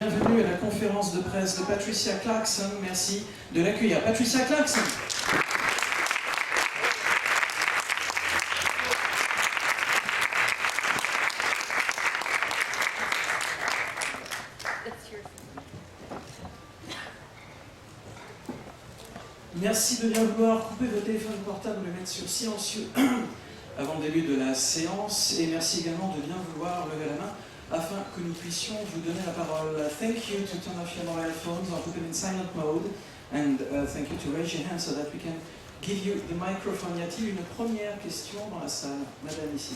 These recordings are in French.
bienvenue à la conférence de presse de Patricia Clarkson. Merci de l'accueillir. Patricia Clarkson. Merci de bien vouloir couper vos téléphones portables ou les mettre sur silencieux avant le début de la séance. Et merci également de bien vouloir lever la main afin que nous puissions vous donner la parole. Thank you to turn off your mobile phones or put them in silent mode. And thank you to raise your hand so that we can give you the microphone. Y a-t-il une première question dans la salle? Madame ici.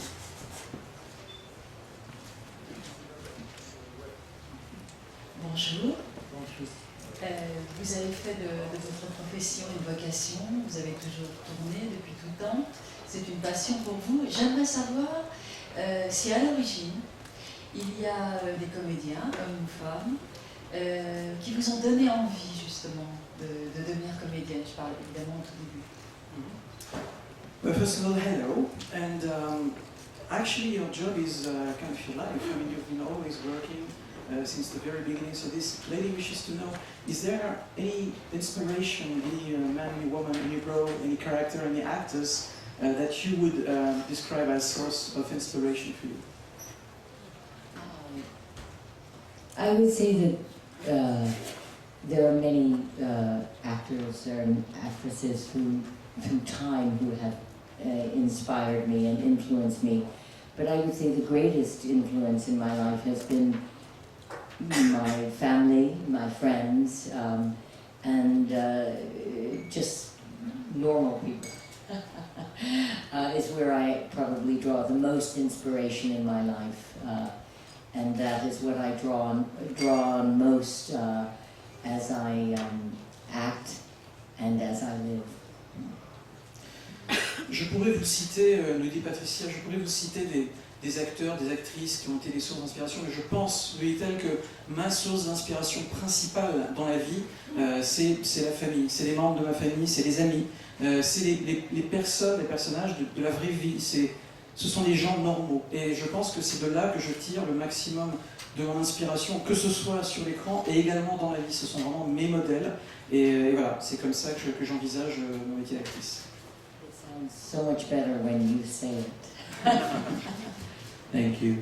Bonjour. Bonjour. Vous avez fait de votre profession une vocation, vous avez toujours tourné depuis tout le temps, c'est une passion pour vous. J'aimerais savoir si à l'origine, il y a des comédiens, hommes ou femmes, qui vous ont donné envie justement de devenir comédienne. Je parle évidemment au tout début. Well, first of all, hello. And actually your job is kind of your life. I mean, you've been always working since the very beginning. So this lady wishes to know, is there any inspiration, any man, any woman, any role, any character, any actors that you would describe as source of inspiration for you? I would say that there are many actors and actresses through time who have inspired me and influenced me. But I would say the greatest influence in my life has been my family, my friends, and just normal people. Is where I probably draw the most inspiration in my life, and that is what I draw on most as I act and as I live. Je pourrais vous citer, nous dit Patricia, je pourrais vous citer des acteurs, des actrices qui ont été des sources d'inspiration, mais je pense, lui dit-elle, que ma source d'inspiration principale dans la vie, c'est la famille, c'est les membres de ma famille, c'est les amis, c'est les personnes, les personnages de la vraie vie, ce sont les gens normaux. Et je pense que c'est de là que je tire le maximum de mon inspiration, que ce soit sur l'écran et également dans la vie. Ce sont vraiment mes modèles. Et voilà, c'est comme ça que j'envisage mon métier d'actrice. It sounds so much better when you say it. Thank you.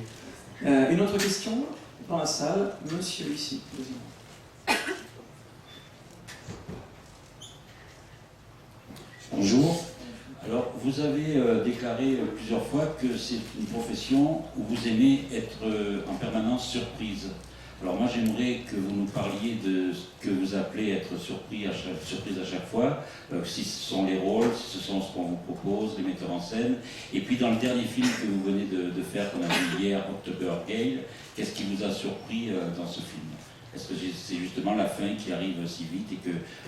Une autre question dans la salle, monsieur ici, deuxième. Bonjour. Alors, vous avez déclaré plusieurs fois que c'est une profession où vous aimez être en permanence surprise. Alors moi, j'aimerais que vous nous parliez de ce que vous appelez être surprise à chaque fois, si ce sont les rôles, si ce sont ce qu'on vous propose, les metteurs en scène. Et puis dans le dernier film que vous venez de faire, qu'on a vu hier, October Gale, qu'est-ce qui vous a surpris dans ce film? Est-ce que c'est justement la fin qui arrive si vite et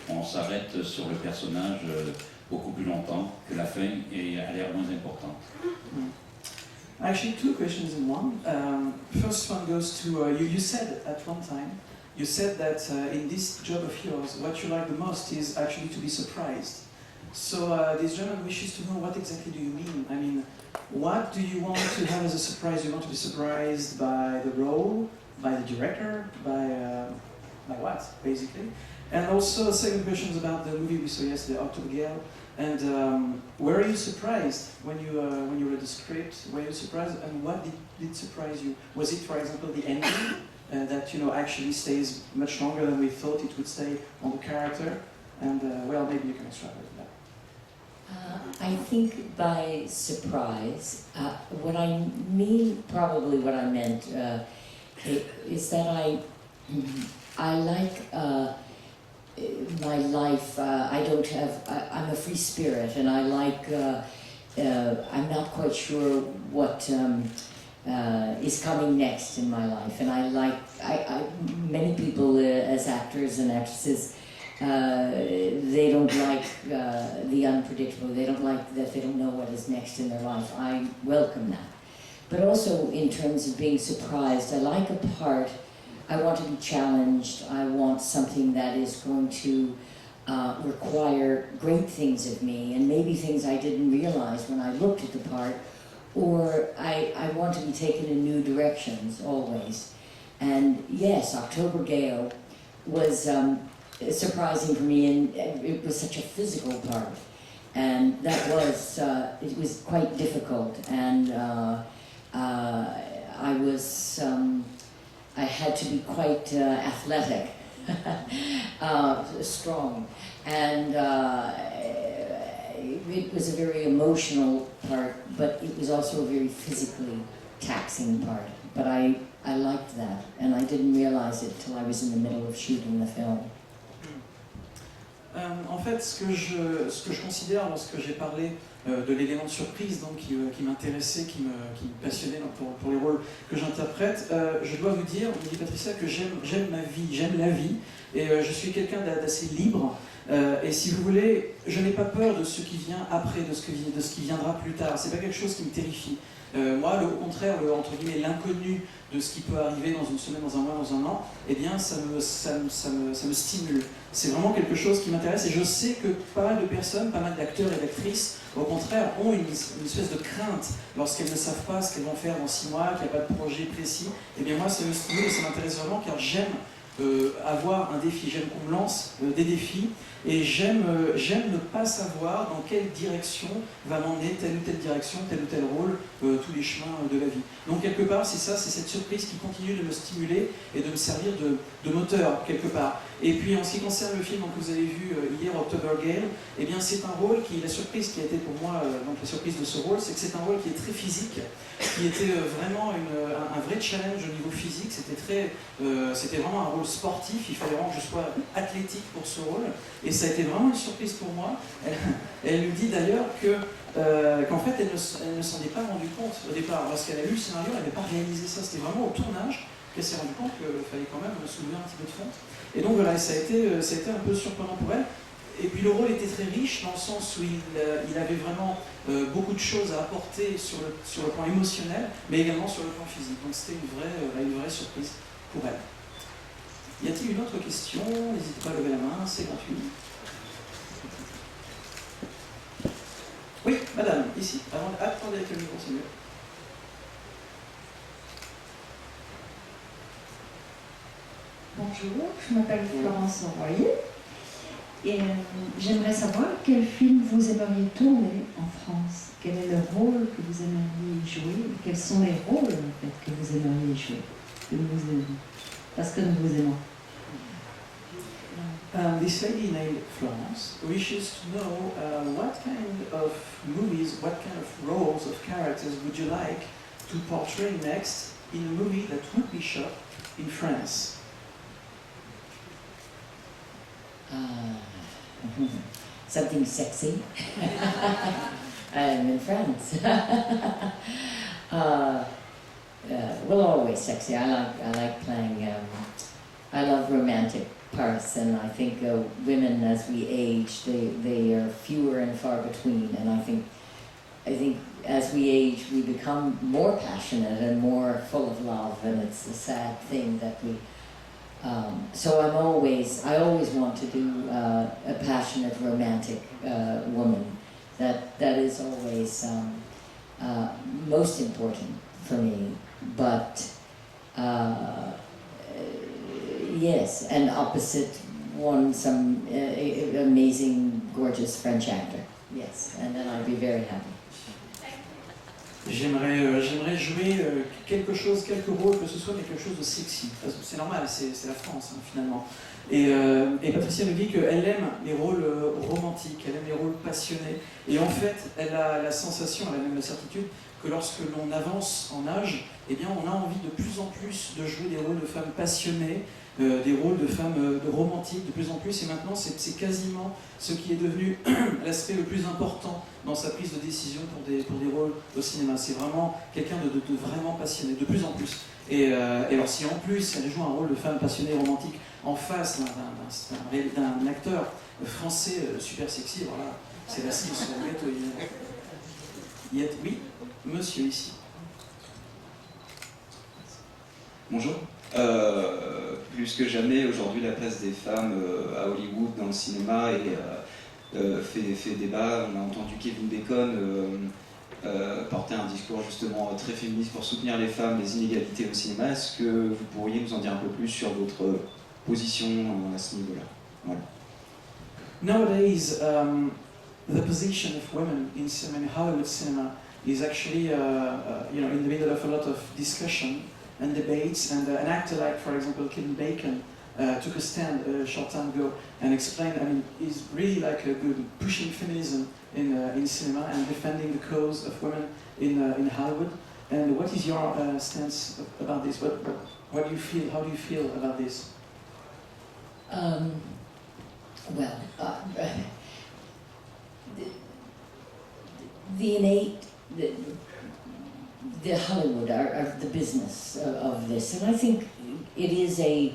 qu'on s'arrête sur le personnage beaucoup plus longtemps, que la fin a l'air moins importante? Actually, two questions in one. First one goes to, you said at one time, you said that in this job of yours, what you like the most is actually to be surprised. So this gentleman wishes to know, what exactly do you mean? I mean, what do you want to have as a surprise? Do you want to be surprised by the role, by the director, by what, basically? And also, the second question is about the movie we saw yesterday, October Gale. And were you surprised when you read the script? Were you surprised, and what did surprise you? Was it, for example, the ending that actually stays much longer than we thought it would stay on the character? And well, maybe you can extrapolate that. I think by surprise, what I mean, probably what I meant, is that I like my life. I'm a free spirit, and I like, I'm not quite sure what is coming next in my life. And many people as actors and actresses, they don't like the unpredictable. They don't like that they don't know what is next in their life. I welcome that. But also in terms of being surprised, I like a part, I want to be challenged. I want something that is going to require great things of me, and maybe things I didn't realize when I looked at the part, or I want to be taken in new directions always. And yes, October Gale was surprising for me, and it was such a physical part. And that was, it was quite difficult, and I was, I had to be quite athletic, strong, and it was a very emotional part, but it was also a very physically taxing part. But I liked that, and I didn't realize it till I was in the middle of shooting the film. En fait, ce que je considère lorsque j'ai parlé de l'élément de surprise donc, qui m'intéressait, qui me passionnait donc, pour les rôles que j'interprète, je dois vous dire, me dit Patricia, que j'aime ma vie, j'aime la vie, et je suis quelqu'un d'assez libre. Et si vous voulez, je n'ai pas peur de ce qui vient après, de ce qui viendra plus tard. C'est pas quelque chose qui me terrifie. Moi, au contraire, entre guillemets, l'inconnu de ce qui peut arriver dans une semaine, dans un mois, dans un an, eh bien, ça me stimule. C'est vraiment quelque chose qui m'intéresse, et je sais que pas mal de personnes, pas mal d'acteurs et d'actrices, au contraire, ont une espèce de crainte lorsqu'elles ne savent pas ce qu'elles vont faire dans 6 mois, qu'il n'y a pas de projet précis. Eh bien, moi, ça me stimule et ça m'intéresse vraiment, car j'aime avoir un défi, j'aime qu'on me lance des défis, et j'aime ne pas savoir dans quelle direction va m'emmener telle ou telle direction, tel ou tel rôle, tous les chemins de la vie. Donc quelque part c'est ça, c'est cette surprise qui continue de me stimuler et de me servir de moteur quelque part. Et puis en ce qui concerne le film que vous avez vu hier, October Gale, eh bien c'est un rôle qui, la surprise qui a été pour moi, donc la surprise de ce rôle, c'est que c'est un rôle qui est très physique, qui était vraiment un vrai challenge au niveau physique, c'était vraiment un rôle sportif, il fallait vraiment que je sois athlétique pour ce rôle, et ça a été vraiment une surprise pour moi. Elle me dit d'ailleurs qu'en fait elle ne s'en est pas rendue compte au départ, lorsqu'elle a lu le scénario, elle n'avait pas réalisé ça, c'était vraiment au tournage qu'elle s'est rendue compte qu'il fallait quand même soulever un petit peu de fonte. Et donc voilà, ça a été un peu surprenant pour elle. Et puis le rôle était très riche dans le sens où il avait vraiment beaucoup de choses à apporter sur le plan émotionnel, mais également sur le plan physique. Donc c'était une vraie surprise pour elle. Y a-t-il une autre question? N'hésitez pas à lever la main, c'est gratuit. Oui, madame, ici. Attendez avec le micro, c'est mieux. Bonjour, je m'appelle Florence Envoyé et j'aimerais savoir quel film vous aimeriez tourner en France. Quel est le rôle que vous aimeriez jouer? Quels sont les rôles en fait, que vous aimeriez jouer, que nous aimons, parce que nous vous aimons. This lady named Florence wishes to know what kind of movies, what kind of roles of characters would you like to portray next in a movie that would be shot in France? Something sexy. I'm in France. Well, always sexy. I like playing. I love romantic parts, and I think women, as we age, they are fewer and far between. And I think as we age, we become more passionate and more full of love, and it's a sad thing that we. So I always want to do a passionate, romantic woman. That is always most important for me. But yes, and opposite one, some amazing, gorgeous French actor. Yes, and then I'd be very happy. J'aimerais jouer quelque chose, quelques rôles, que ce soit, mais quelque chose de sexy. C'est normal, c'est la France, hein, finalement. Et Patricia me dit qu'elle aime les rôles romantiques, elle aime les rôles passionnés. Et en fait, elle a la sensation, elle a même la certitude, que lorsque l'on avance en âge, eh bien, on a envie de plus en plus de jouer des rôles de femmes passionnées, des rôles de femmes romantiques de plus en plus, et maintenant c'est quasiment ce qui est devenu l'aspect le plus important dans sa prise de décision pour des rôles au cinéma. C'est vraiment quelqu'un de vraiment passionné, de plus en plus. Et alors si en plus elle joue un rôle de femme passionnée romantique en face d'un acteur français super sexy, voilà, c'est la cible sur la gâteau. Oui, monsieur ici. Bonjour. Plus que jamais, aujourd'hui, la place des femmes à Hollywood, dans le cinéma, fait débat. On a entendu Kevin Bacon portait un discours justement très féministe pour soutenir les femmes, les inégalités au cinéma. Est-ce que vous pourriez nous en dire un peu plus sur votre position à ce niveau-là? Voilà. Nowadays, the position of women in cinema, in Hollywood cinema, is actually in the middle of a lot of discussion and debates. And an actor like, for example, Kevin Bacon, took a stand a short time ago and explained. I mean, he's really like a good pushing feminism in cinema and defending the cause of women in Hollywood. And what is your stance about this? What do you feel? How do you feel about this? Well, the innate, the Hollywood are the business of this, and I think it is a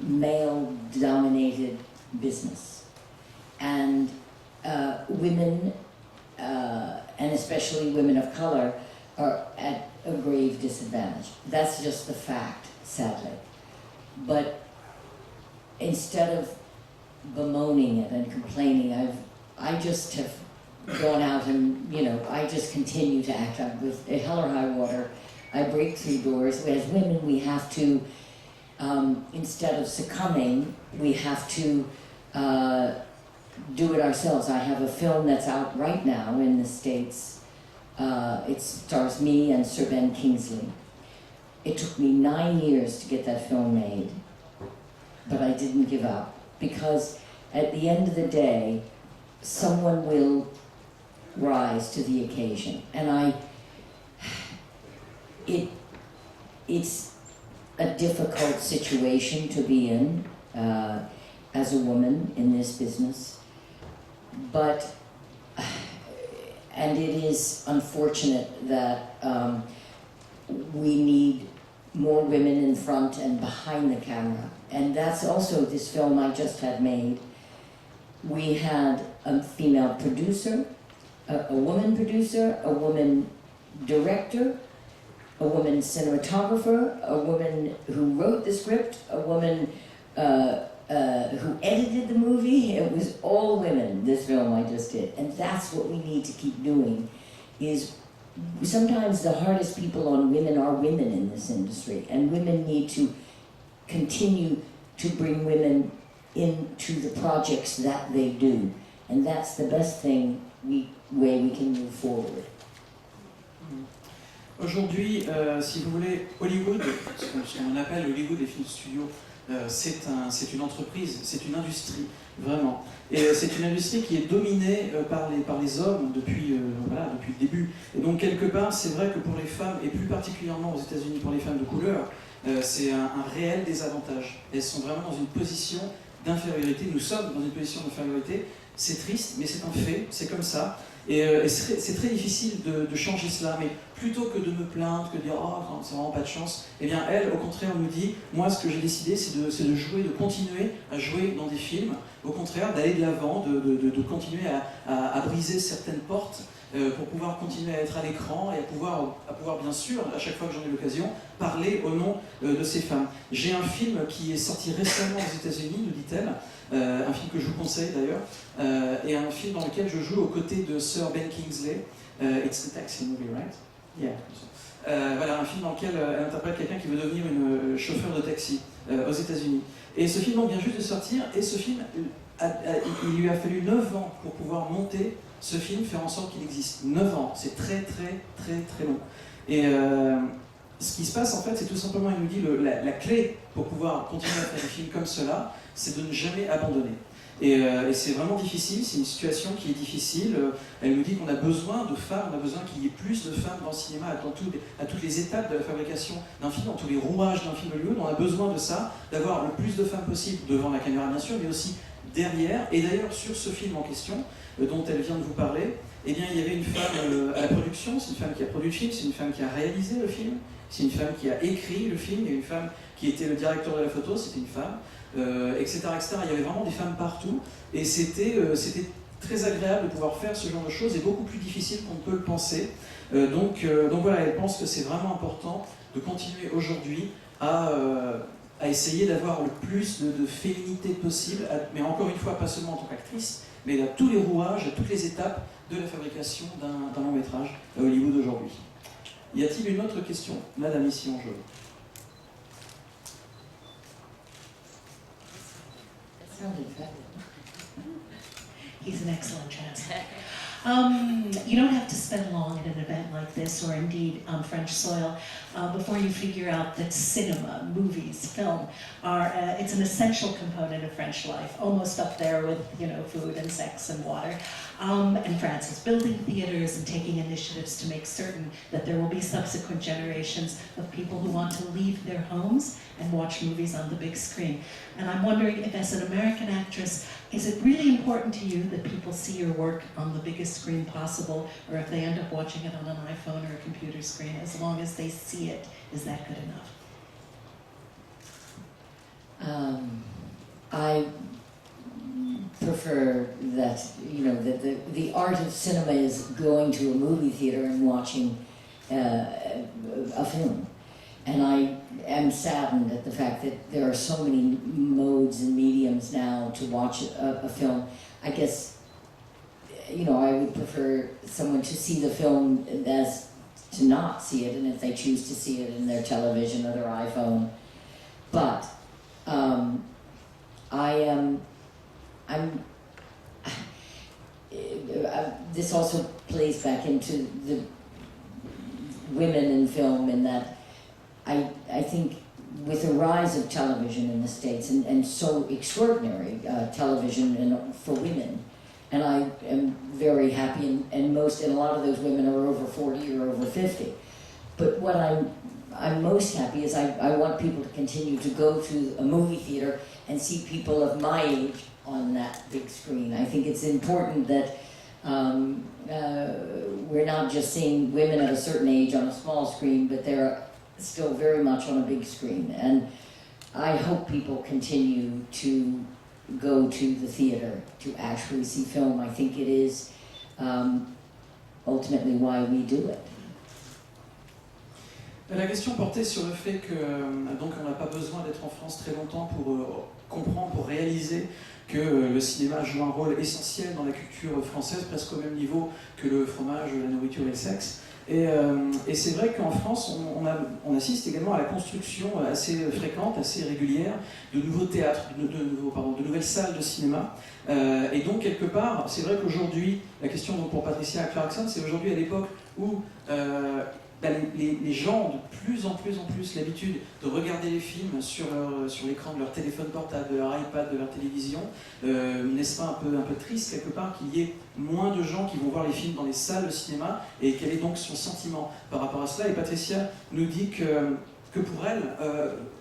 male-dominated business, and women, and especially women of color, are at a grave disadvantage. That's just the fact, sadly. But instead of bemoaning it and complaining, I just have gone out and, I just continue to act out with hell or high water. I break through doors. As women, we have to, instead of succumbing, we have to do it ourselves. I have a film that's out right now in the States. It stars me and Sir Ben Kingsley. It took me 9 years to get that film made, but I didn't give up, because at the end of the day, someone will rise to the occasion. And it's a difficult situation to be in as a woman in this business, but, and it is unfortunate that we need more women in front and behind the camera. And that's also this film I just had made. We had a female producer, a woman producer, a woman director, a woman cinematographer, a woman who wrote the script, a woman who edited the movie. It was all women, this film I just did. And that's what we need to keep doing, is sometimes the hardest people on women are women in this industry, and women need to continue to bring women into the projects that they do, and that's the best thing way we can move forward. Aujourd'hui, si vous voulez, Hollywood, ce qu'on appelle Hollywood, les films studios, c'est une entreprise, c'est une industrie, vraiment. Et c'est une industrie qui est dominée par les hommes depuis le début. Et donc, quelque part, c'est vrai que pour les femmes, et plus particulièrement aux États-Unis pour les femmes de couleur, c'est un réel désavantage. Elles sont vraiment dans une position d'infériorité. Nous sommes dans une position d'infériorité. C'est triste, mais c'est un fait, c'est comme ça. Et c'est très difficile de changer cela, mais plutôt que de me plaindre, que de dire « Oh, c'est vraiment pas de chance », eh bien elle, au contraire, nous dit « Moi, ce que j'ai décidé, c'est de jouer, de continuer à jouer dans des films, au contraire, d'aller de l'avant, de continuer à briser certaines portes pour pouvoir continuer à être à l'écran et à pouvoir bien sûr, à chaque fois que j'en ai l'occasion, parler au nom de ces femmes. » J'ai un film qui est sorti récemment aux États-Unis, nous dit-elle, un film que je vous conseille d'ailleurs, et un film dans lequel je joue aux côtés de Sir Ben Kingsley. It's a taxi movie, right? Yeah. Voilà, un film dans lequel elle interprète quelqu'un qui veut devenir une chauffeur de taxi aux États-Unis. Et ce film vient juste de sortir, et ce film, il lui a fallu 9 ans pour pouvoir monter ce film, faire en sorte qu'il existe. 9 ans, c'est très très très très long. Et ce qui se passe en fait, c'est tout simplement, il nous dit, la clé pour pouvoir continuer à faire des films comme cela, c'est de ne jamais abandonner. Et c'est vraiment difficile, c'est une situation qui est difficile. Elle nous dit qu'on a besoin de femmes, on a besoin qu'il y ait plus de femmes dans le cinéma, à toutes les étapes de la fabrication d'un film, dans tous les rouages d'un film Hollywood. On a besoin de ça, d'avoir le plus de femmes possible devant la caméra bien sûr, mais aussi derrière. Et d'ailleurs sur ce film en question, dont elle vient de vous parler, eh bien, il y avait une femme à la production, c'est une femme qui a produit le film, c'est une femme qui a réalisé le film, c'est une femme qui a écrit le film, il y a une femme qui était le directeur de la photo, c'était une femme. Etc., etc. Il y avait vraiment des femmes partout, et c'était très agréable de pouvoir faire ce genre de choses, et beaucoup plus difficile qu'on ne peut le penser. Donc voilà, elle pense que c'est vraiment important de continuer aujourd'hui à à essayer d'avoir le plus de féminité possible, mais encore une fois, pas seulement en tant qu'actrice, mais à tous les rouages, à toutes les étapes de la fabrication d'un long métrage à Hollywood aujourd'hui. Y a-t-il une autre question? Madame ici en jaune. That sounded fabulous. He's an excellent translator. You don't have to spend long at an event like this, or indeed on French soil, before you figure out that cinema, movies, film, it's an essential component of French life, almost up there with, food and sex and water. And France is building theaters and taking initiatives to make certain that there will be subsequent generations of people who want to leave their homes and watch movies on the big screen. And I'm wondering if, as an American actress, is it really important to you that people see your work on the biggest screen possible, or if they end up watching it on an iPhone or a computer screen, as long as they see it, is that good enough? I prefer that, that the art of cinema is going to a movie theater and watching a film. And I am saddened at the fact that there are so many modes and mediums now to watch a film. I guess, I would prefer someone to see the film as to not see it, and if they choose to see it in their television or their iPhone. But this also plays back into the women in film, in that I think with the rise of television in the States, and so extraordinary television for women, and I am very happy, and a lot of those women are over 40 or over 50. But what I'm most happy is I want people to continue to go to a movie theater and see people of my age on that big screen. I think it's important that we're not just seeing women at a certain age on a small screen, but they're still very much on a big screen. And I hope people continue to go to the theater to actually see film. I think it is ultimately why we do it. La question portait sur le fait que donc on n'a pas besoin d'être en France très longtemps pour comprendre, pour réaliser que le cinéma joue un rôle essentiel dans la culture française, presque au même niveau que le fromage, la nourriture et le sexe. Et c'est vrai qu'en France, on assiste également à la construction assez fréquente, assez régulière de nouveaux théâtres, de nouvelles salles de cinéma. Et donc, quelque part, c'est vrai qu'aujourd'hui, la question donc, pour Patricia Clarkson, c'est aujourd'hui à l'époque où les gens ont de plus en plus l'habitude de regarder les films sur l'écran de leur téléphone portable, de leur iPad, de leur télévision. N'est-ce pas un peu triste quelque part qu'il y ait moins de gens qui vont voir les films dans les salles de cinéma, et quel est donc son sentiment par rapport à cela? Et Patricia nous dit que pour elle,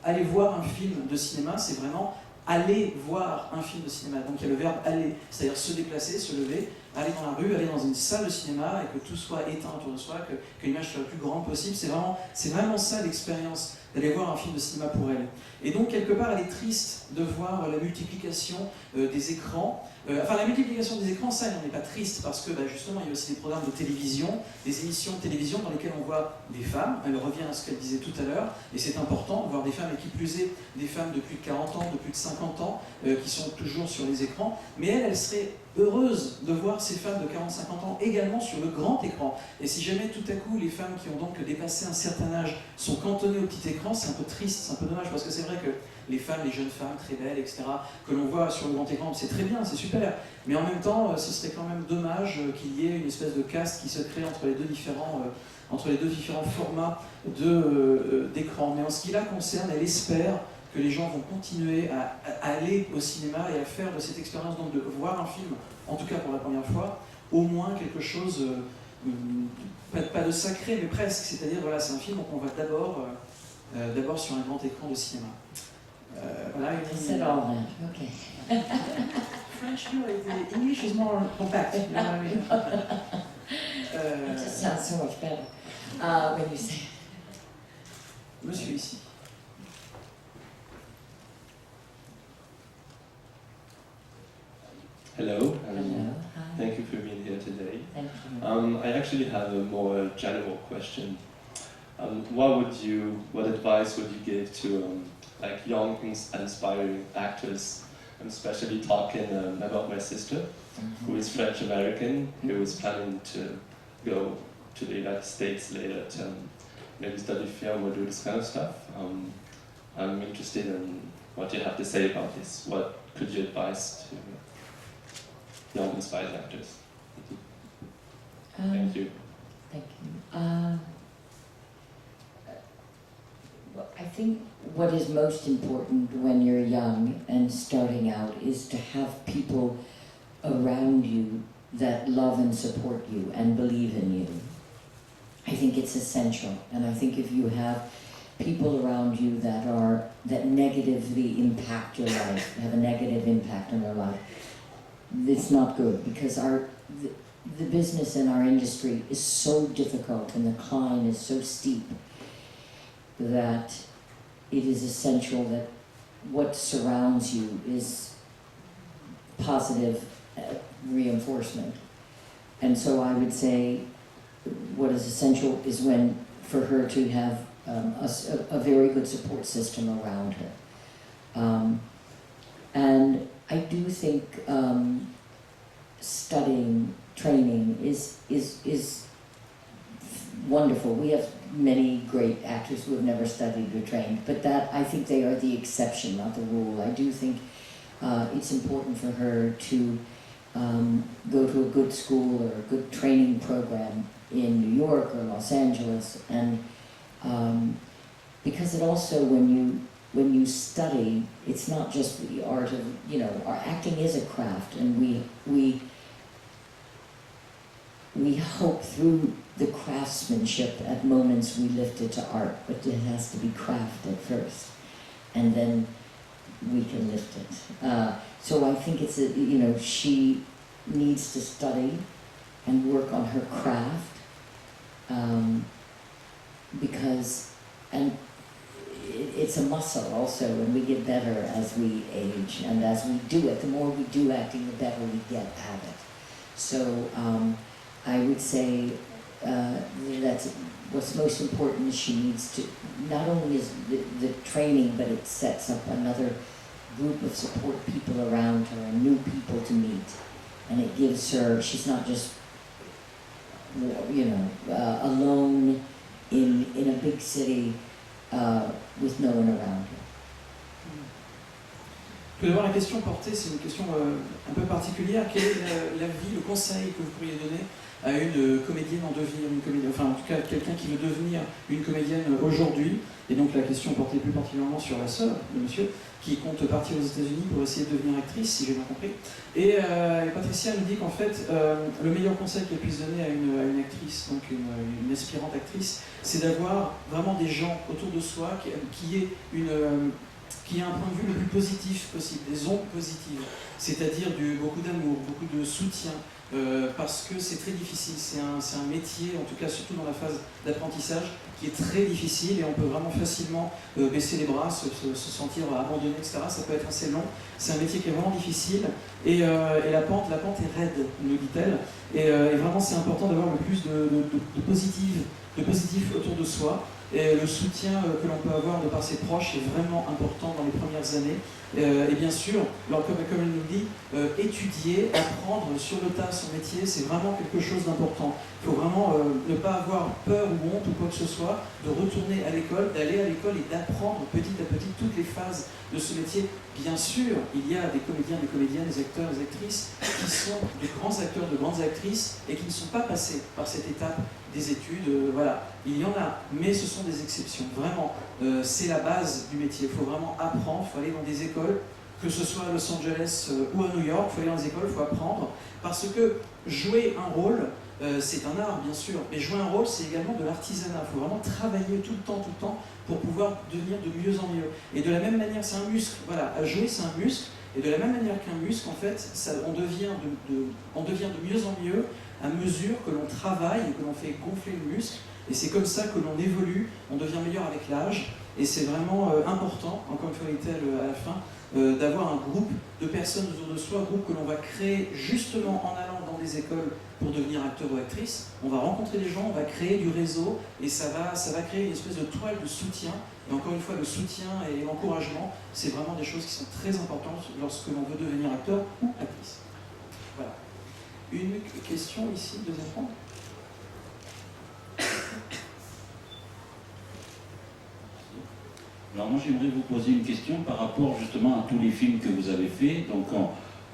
aller voir un film de cinéma, c'est vraiment aller voir un film de cinéma. Donc il y a le verbe aller, c'est-à-dire se déplacer, se lever, aller dans la rue, aller dans une salle de cinéma et que tout soit éteint autour de soi, que l'image soit la plus grande possible. C'est vraiment ça l'expérience d'aller voir un film de cinéma pour elle. Et donc quelque part elle est triste de voir la multiplication des écrans. La multiplication des écrans, ça, elle n'en est pas triste parce que justement il y a aussi des programmes de télévision, des émissions de télévision dans lesquelles on voit des femmes. Elle revient à ce qu'elle disait tout à l'heure, et c'est important de voir des femmes, et qui plus est des femmes de plus de 40 ans, de plus de 50 ans, qui sont toujours sur les écrans. Mais elle serait heureuse de voir ces femmes de 40-50 ans également sur le grand écran. Et si jamais tout à coup les femmes qui ont donc dépassé un certain âge sont cantonnées au petit écran, c'est un peu triste, c'est un peu dommage, parce que c'est vrai que les femmes, les jeunes femmes très belles, etc., que l'on voit sur le grand écran, c'est très bien, c'est super. Mais en même temps, ce serait quand même dommage qu'il y ait une espèce de caste qui se crée entre les deux différents formats d'écran. Mais en ce qui la concerne, elle espère que les gens vont continuer à aller au cinéma et à faire de cette expérience, donc de voir un film, en tout cas pour la première fois, au moins quelque chose, pas de sacré, mais presque. C'est-à-dire, voilà, c'est un film qu'on va d'abord sur un grand écran de cinéma. Voilà, I said all that, okay. French, no, the English is more compact. You know what I mean? It just sounds so much better when you say it. Monsieur ici. Hello. Hello. Hi. Thank you for being here today. Thank you. I actually have a more general question. What advice would you give to like young, inspiring actors. I'm especially talking about my sister, who is French American, who is planning to go to the United States later to maybe study film or do this kind of stuff. I'm interested in what you have to say about this. What could you advise to young, inspired actors? Thank you. Thank you. Well, I think what is most important when you're young and starting out is to have people around you that love and support you and believe in you. I think it's essential, and I think if you have people around you that negatively impact your life, have a negative impact on your life, it's not good, because the business in our industry is so difficult and the climb is so steep that it is essential that what surrounds you is positive reinforcement. And so I would say what is essential is for her to have a very good support system around her. And I do think studying, training is wonderful. We have many great actors who have never studied or trained, but I think they are the exception, not the rule. I do think it's important for her to go to a good school or a good training program in New York or Los Angeles, and because it also, when you study, it's not just the art of, our acting is a craft, and we hope through the craftsmanship at moments we lift it to art, but it has to be craft at first, and then we can lift it. So I think it's she needs to study and work on her craft, because, and it's a muscle also, and we get better as we age, and as we do it, the more we do acting, the better we get at it. So I would say that's what's most important is she needs to, not only is the training, but it sets up another group of support people around her and new people to meet. And it gives her, she's not just, alone in a big city with no one around her. Tout d'abord, la question portée, c'est une question un peu particulière. Quel est l'avis, le conseil que vous pourriez donner à une comédienne en devenir, enfin en tout cas quelqu'un qui veut devenir une comédienne aujourd'hui? Et donc la question portait plus particulièrement sur la sœur de monsieur, qui compte partir aux États-Unis pour essayer de devenir actrice, si j'ai bien compris. Et Patricia nous dit qu'en fait, le meilleur conseil qu'elle puisse donner à une actrice, donc une aspirante actrice, c'est d'avoir vraiment des gens autour de soi qui aient un point de vue le plus positif possible, des ondes positives, c'est-à-dire beaucoup d'amour, beaucoup de soutien, parce que c'est très difficile, c'est un métier, en tout cas surtout dans la phase d'apprentissage, qui est très difficile, et on peut vraiment facilement baisser les bras, se sentir abandonné, etc. Ça peut être assez long, c'est un métier qui est vraiment difficile, et la pente est raide, nous dit-elle, et vraiment c'est important d'avoir le plus de positif autour de soi. Et le soutien que l'on peut avoir de par ses proches est vraiment important dans les premières années. Et bien sûr, comme elle nous dit, étudier, apprendre sur le tas son métier, c'est vraiment quelque chose d'important. Il faut vraiment ne pas avoir peur ou honte ou quoi que ce soit de retourner à l'école, d'aller à l'école et d'apprendre petit à petit toutes les phases de ce métier. Bien sûr, il y a des comédiens, des comédiennes, des acteurs, des actrices qui sont de grands acteurs, de grandes actrices et qui ne sont pas passés par cette étape des études, voilà, il y en a, mais ce sont des exceptions, vraiment, c'est la base du métier, il faut vraiment apprendre, il faut aller dans des écoles, que ce soit à Los Angeles ou à New York, il faut aller dans des écoles, il faut apprendre, parce que jouer un rôle, c'est un art bien sûr, mais jouer un rôle c'est également de l'artisanat, il faut vraiment travailler tout le temps pour pouvoir devenir de mieux en mieux, et de la même manière, c'est un muscle, voilà, à jouer c'est un muscle, et de la même manière qu'un muscle, en fait, on devient de mieux en mieux, à mesure que l'on travaille et que l'on fait gonfler le muscle, et c'est comme ça que l'on évolue, on devient meilleur avec l'âge, et c'est vraiment important, encore une fois dit-elle à la fin, d'avoir un groupe de personnes autour de soi, un groupe que l'on va créer justement en allant dans dans des écoles pour devenir acteur ou actrice, on va rencontrer des gens, on va créer du réseau et ça va créer une espèce de toile de soutien. Et encore une fois, le soutien et l'encouragement, c'est vraiment des choses qui sont très importantes lorsque l'on veut devenir acteur ou actrice. Voilà. Une question ici, deuxième point. Alors moi j'aimerais vous poser une question par rapport justement à tous les films que vous avez faits. Donc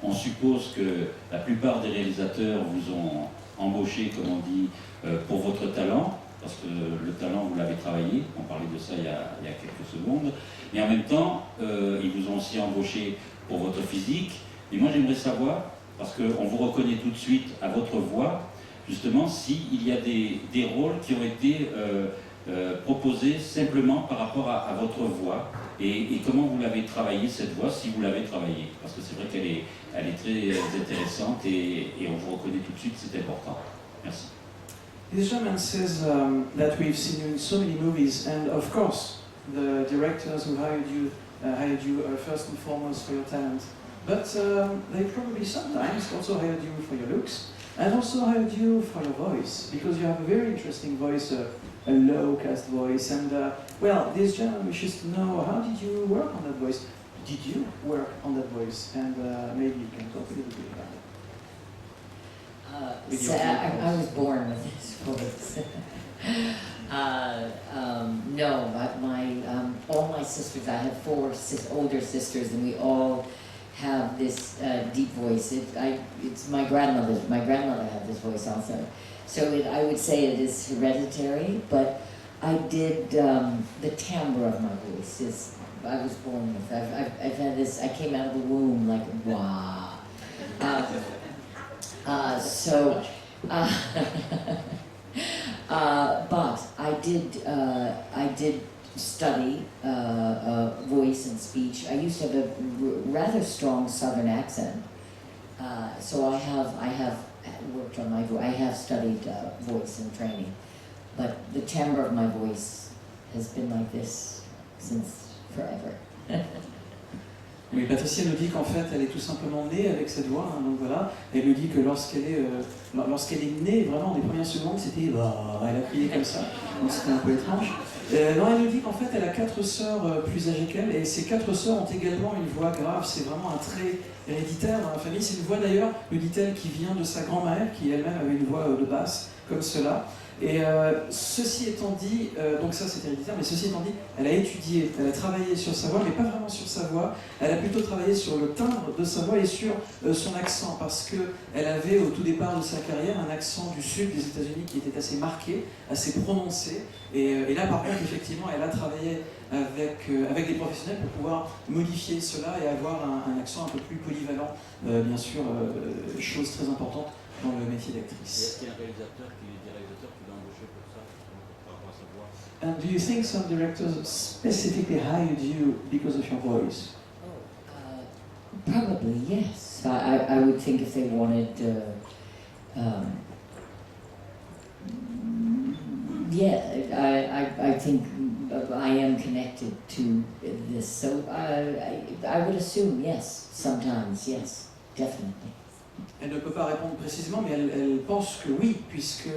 on suppose que la plupart des réalisateurs vous ont embauché, comme on dit, pour votre talent, parce que le talent vous l'avez travaillé, on parlait de ça il y a quelques secondes, mais en même temps ils vous ont aussi embauché pour votre physique. Et moi j'aimerais savoir, parce qu'on vous reconnaît tout de suite à votre voix, justement s'il y a des rôles qui ont été proposé simplement par rapport à votre voix et comment vous l'avez travaillée cette voix, si vous l'avez travaillée, parce que c'est vrai qu'elle est très intéressante et on vous reconnaît tout de suite, c'est important. Merci. This gentleman says that we've seen you in so many movies, and of course the directors who hired you first and foremost for your talent, but they probably sometimes also hired you for your looks and also hired you for your voice, because you have a very interesting voice, a low-cast voice, and well, this gentleman wishes to know, how did you work on that voice? Did you work on that voice? And maybe you can talk a little bit about it. So I was born with this voice. No, but all my sisters, I have four older sisters, and we all have this deep voice. It's my grandmother. My grandmother had this voice also. So I would say it is hereditary, but I did, the timbre of my voice I was born with. I've had this, I came out of the womb like, wow. But I did study voice and speech. I used to have a rather strong Southern accent, so I have worked on my voice. I have studied voice and training, but the timbre of my voice has been like this since forever. Oui, Patricia nous dit qu'en fait, elle est tout simplement née avec cette voix, hein, donc voilà. Elle nous dit que lorsqu'elle est née, vraiment, les premières secondes, c'était elle a crié comme ça, donc c'était un peu étrange. Non, elle nous dit qu'en fait, elle a 4 sœurs plus âgées qu'elle, et ces 4 sœurs ont également une voix grave. C'est vraiment un trait héréditaire dans la famille. C'est une voix d'ailleurs, nous dit-elle, qui vient de sa grand-mère, qui elle-même avait une voix de basse, comme cela. Et ceci étant dit, donc ça c'est héréditaire, mais ceci étant dit, elle a étudié, elle a travaillé sur sa voix, mais pas vraiment sur sa voix, elle a plutôt travaillé sur le timbre de sa voix et sur son accent, parce qu'elle avait au tout départ de sa carrière un accent du sud des États-Unis qui était assez marqué, assez prononcé, et là par contre effectivement elle a travaillé avec des professionnels pour pouvoir modifier cela et avoir un accent un peu plus polyvalent, bien sûr, chose très importante dans le métier d'actrice. Est-ce qu'il y a un réalisateur qui l'a embauché pour ça, par rapport à sa voix? And do you think some directors specifically hired you because of your voice? Probably, yes. I would think if they wanted, I think I am connected to this, so I would assume yes, sometimes, yes, definitely. Elle ne peut pas répondre précisément, mais elle pense que oui, puisque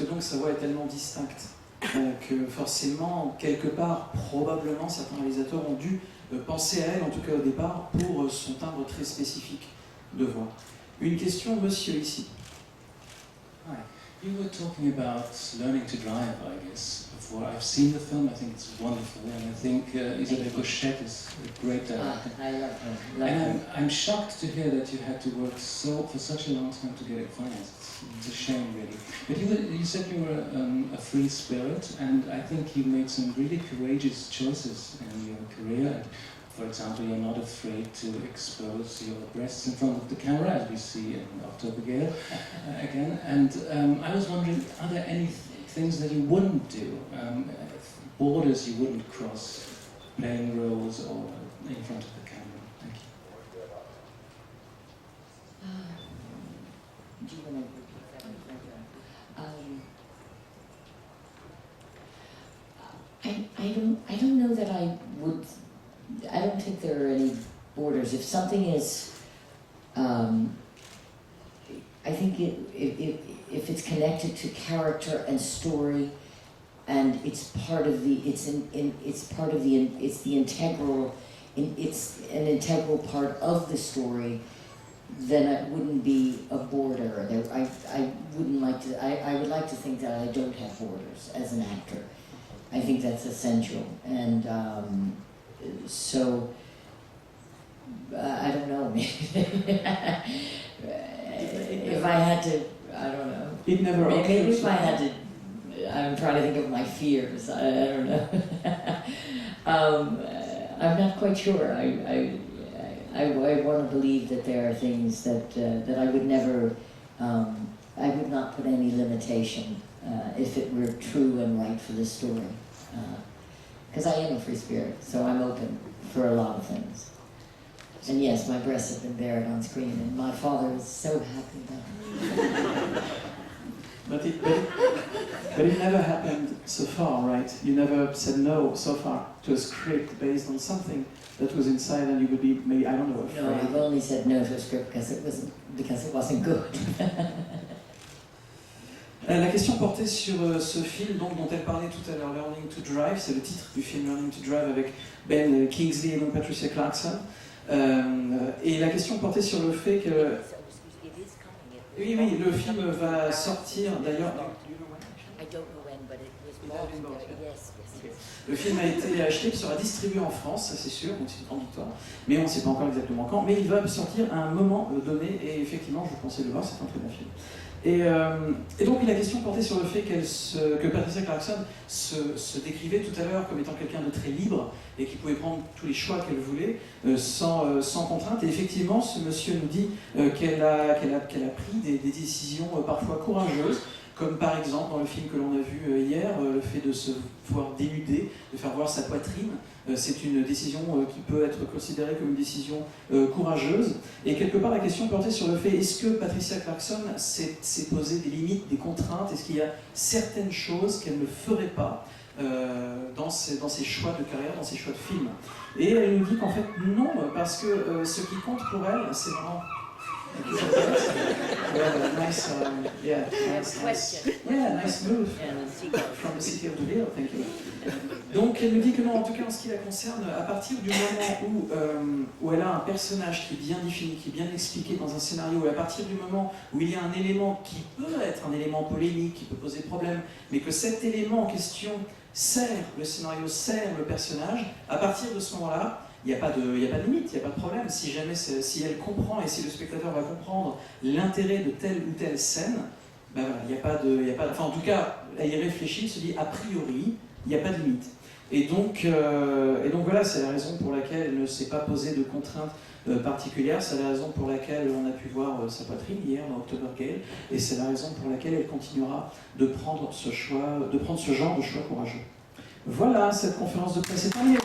donc sa voix est tellement distincte que forcément, quelque part, probablement, certains réalisateurs ont dû penser à elle, en tout cas au départ, pour son timbre très spécifique de voix. Une question, monsieur, ici. Hi. You were talking about learning to drive, I guess, before. I've seen the film, I think it's wonderful, and I think Isabelle Gauchet is a great director. I love her. And I'm shocked to hear that you had to work for such a long time to get it financed. It's a shame, really. But you said you were a free spirit, and I think you made some really courageous choices in your career. And for example, you're not afraid to expose your breasts in front of the camera, as we see in October Gale again. And I was wondering, are there any things that you wouldn't do, borders you wouldn't cross, playing roles or in front of the camera? Thank you. Do you want to repeat that? I don't know that I would. I don't think there are any borders. If something is I think if it's connected to character and story, and it's part of the, it's the integral, it's an integral part of the story, then it wouldn't be a border. I wouldn't like to, I would like to think that I don't have borders as an actor. I think that's essential. And so, I don't know, if I had to, I don't know. It never Maybe occurs. if I had to, I'm trying to think of my fears, I don't know. I'm not quite sure. I want to believe that there are things that I would never, I would not put any limitation if it were true and right for the story. Because I am a free spirit, so I'm open for a lot of things. And yes, my breasts have been bared on screen, and my father is so happy about it. But it never happened so far, right? You never said no so far to a script based on something that was inside, and you would be maybe, I don't know, afraid. No, I've only said no to a script because it wasn't good. La question portait sur ce film donc, dont elle parlait tout à l'heure, Learning to Drive, c'est le titre du film Learning to Drive avec Ben Kingsley et donc Patricia Clarkson. Et la question portait sur le fait que... Oui, le film va sortir d'ailleurs... Le film a été acheté, il sera distribué en France, ça c'est sûr, donc c'est une grande victoire, mais on ne sait pas encore exactement quand, mais il va sortir à un moment donné, et effectivement, je pensais le voir, c'est un très bon film. Et donc la question portait sur le fait que Patricia Clarkson se décrivait tout à l'heure comme étant quelqu'un de très libre et qui pouvait prendre tous les choix qu'elle voulait sans contrainte. Et effectivement, ce monsieur nous dit qu'elle a pris des décisions parfois courageuses, comme par exemple dans le film que l'on a vu hier, le fait de se voir dénuder, de faire voir sa poitrine. C'est une décision qui peut être considérée comme une décision courageuse. Et quelque part, la question portait sur le fait, est-ce que Patricia Clarkson s'est posé des limites, des contraintes? Est-ce qu'il y a certaines choses qu'elle ne ferait pas dans ses choix de carrière, dans ses choix de film? Et elle nous dit qu'en fait, non, parce que ce qui compte pour elle, c'est vraiment... nice move from the city of Deauville, thank you. Donc elle nous dit que non, en tout cas en ce qui la concerne, à partir du moment où elle a un personnage qui est bien défini, qui est bien expliqué dans un scénario, et à partir du moment où il y a un élément qui peut être un élément polémique, qui peut poser problème, mais que cet élément en question sert le scénario, sert le personnage, à partir de ce moment-là, il n'y a pas de limite, il n'y a pas de problème. Si jamais, si elle comprend et si le spectateur va comprendre l'intérêt de telle ou telle scène, ben voilà, il n'y a pas de, enfin en tout cas, elle y réfléchit, elle se dit a priori, il n'y a pas de limite. Et donc voilà, c'est la raison pour laquelle elle ne s'est pas posée de contraintes particulières, c'est la raison pour laquelle on a pu voir sa poitrine hier dans October Gale, et c'est la raison pour laquelle elle continuera de prendre ce genre de choix courageux. Voilà, cette conférence de presse est terminée.